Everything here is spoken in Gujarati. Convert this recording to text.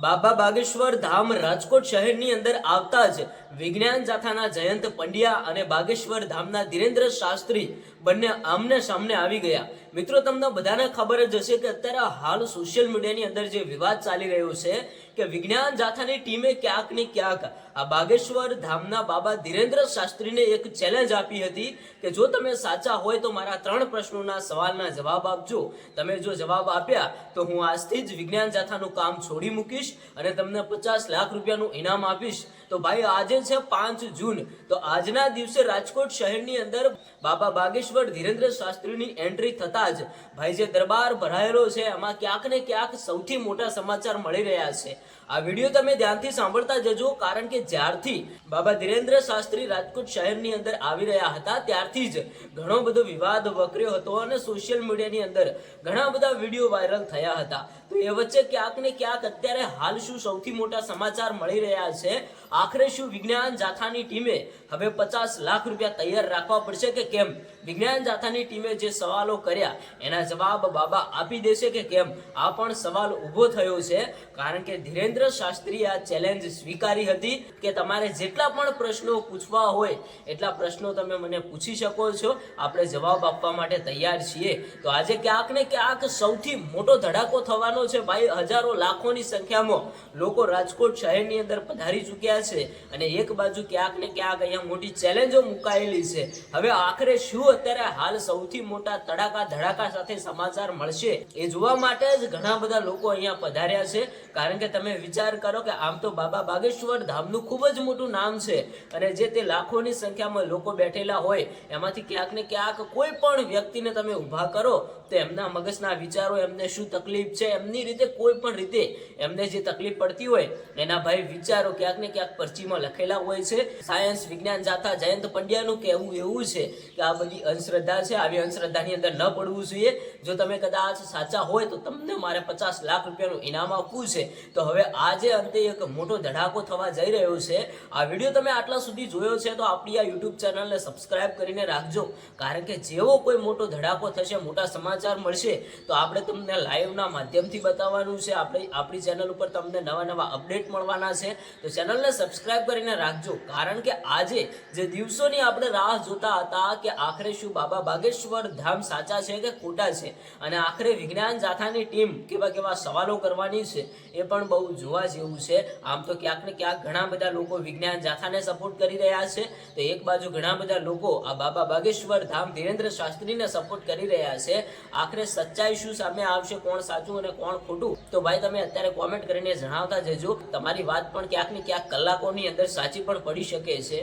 બાબા બાગેશ્વર ધામ રાજકોટ શહેરની અંદર આવતા જ વિજ્ઞાન જાથાના જયંત પંડ્યા અને બાગેશ્વર ધામના ધીરેન્દ્ર શાસ્ત્રી બંને આમને સામને આવી ગયા। મિત્રો, તમને બધાને ખબર જ હશે કે અત્યારે હાલ સોશિયલ મીડિયાની અંદર જે વિવાદ ચાલી રહ્યો છે કે વિજ્ઞાન જાથાની ટીમે ક્યાંક ને ક્યાંક આ બાગેશ્વર ધામના બાબા ધીરેન્દ્ર શાસ્ત્રીને એક ચેલેન્જ આપી હતી કે જો તમે સાચા હોય તો મારા 3 પ્રશ્નોના સવાલના જવાબ આપજો। તમે જો જવાબ આપ્યા તો હું આજથી જ વિજ્ઞાન જાથાનું કામ છોડી મૂકીશ અને તમને 50 લાખ રૂપિયાનું ઇનામ આપીશ। તો ભાઈ, આજે છે 5 જૂન, તો આજના દિવસે રાજકોટ શહેરની અંદર બાબા બાગેશ્વર ધીરેન્દ્ર શાસ્ત્રીની એન્ટ્રી થતા જ ભાઈ જે દરબાર ભરાયેલો છે એમાં ક્યાંક ને ક્યાંક સૌથી મોટા સમાચાર મળી રહ્યા છે। આ વિડીયો તમે ધ્યાનથી સાંભળતા જજો, કારણ કે જ્યારથી બાબા ધીરેન્દ્ર શાસ્ત્રી રાજકોટ શહેરની અંદર આવી રહ્યા હતા ત્યારથી જ ઘણો બધો વિવાદ વકર્યો હતો અને સોશિયલ મીડિયાની અંદર ઘણા બધા વિડીયો વાયરલ થયા હતા। તો એ વચ્ચે ક્યાંક ને ક્યાંક અત્યારે હાલ શું સૌથી મોટા સમાચાર મળી રહ્યા છે, આખરે શું વિજ્ઞાન જાથાની ટીમે હવે 50 લાખ રૂપિયા તૈયાર રાખવા પડશે કે કેમ? વિજ્ઞાન જાથાની ટીમે જે સવાલો કર્યા એના જવાબ બાબા આપી દેશે કે કેમ? આ પણ સવાલ ઊભો થયો છે, કારણ કે ધીરેન્દ્ર શાસ્ત્રીએ આ ચેલેન્જ સ્વીકારી હતી કે તમારે જેટલા પણ પ્રશ્નો પૂછવા હોય એટલા પ્રશ્નો તમે મને પૂછી શકો છો, આપણે જવાબ આપવા માટે તૈયાર છીએ। તો આજે ક્યાંક ને ક્યાંક સૌથી મોટો ધડાકો થવાનો છે ભાઈ। હજારો લાખોની સંખ્યામાં લોકો રાજકોટ શહેરની અંદર પધારી ચૂક્યા છે અને એક બાજુ ક્યાંક ને ક્યાંક અહીંયા મોટી ચેલેન્જો મુકાયેલી છે। હવે આખરે શું અત્યારે હાલ સૌથી મોટા તડાકા ધડાકા સાથે સમાચાર મળશે એ જોવા માટે જ ઘણા બધા લોકો અહીંયા પધાર્યા છે, કારણ કે તમે વિચાર કરો કે આમ તો બાબા બાગેશ્વર ધામનું ખૂબ જ મોટું નામ છે અને જે તે લાખોની સંખ્યામાં લોકો બેઠેલા હોય એમાંથી ક્યાંક ને ક્યાંક કોઈ પણ વ્યક્તિને તમે ઊભા કરો તો એમના મગજના વિચારો, એમને શું તકલીફ છે, એમની રીતે કોઈ પણ રીતે એમને જે તકલીફ પડતી હોય એના ભાઈ વિચારો ક્યાંક ને ક્યાંક પરચીમાં લખેલા હોય છે। સાયન્સ વિજ્ઞાન જાથા જયંત પંડ્યાનું કહેવું એવું છે કે આ બધી અંધશ્રદ્ધા છે, આવી અંધશ્રદ્ધાની અંદર ન પડવું જોઈએ। જો તમે કદાચ સાચા હોય તો તમને મારે 50 લાખ રૂપિયાનું ઇનામ આપવું છે। તો હવે આજે અંતે એક મોટો ધડાકો થવા જઈ રહ્યો છે। આ વિડીયો તમે આટલા સુધી જોયો છે તો આપણી આ યુટ્યુબ ચેનલને સબસ્ક્રાઇબ કરીને રાખજો, કારણ કે જેવો કોઈ મોટો ધડાકો થશે, મોટા સમાચાર મળશે તો આપણે તમને લાઈવના માધ્યમથી બતાવવાનું છે। આપણી ચેનલ ઉપર તમને નવા અપડેટ મળવાના છે, તો ચેનલને સબસ્ક્રાઇબ કરીને રાખજો, કારણ કે આજે જે દિવસોની આપણે રાહ જોતા હતા કે આખરે શું બાબા બાગેશ્વર ધામ સાચા છે કે ખોટા છે અને આખરે વિજ્ઞાન જાથાની ટીમ કેવા સવાલો કરવાની છે એ પણ બહુ જોવા જેવું છે। આમ તો ક્યાંક ને ક્યાંક ઘણા બધા લોકો વિજ્ઞાન જાથાને સપોર્ટ કરી રહ્યા છે, તો એક બાજુ ઘણા બધા લોકો આ બાબા બાગેશ્વર ધામ ધીરેન્દ્ર શાસ્ત્રીને સપોર્ટ કરી રહ્યા છે। આખરે સચ્ચાઈ શું સામે આવશે, કોણ સાચું અને કોણ ખોટું, તો ભાઈ તમે અત્યારે કોમેન્ટ કરીને જણાવતા જજો। તમારી વાત પણ ક્યાંક ને ક્યાંક કલાકોની અંદર સાચી પણ પડી શકે છે।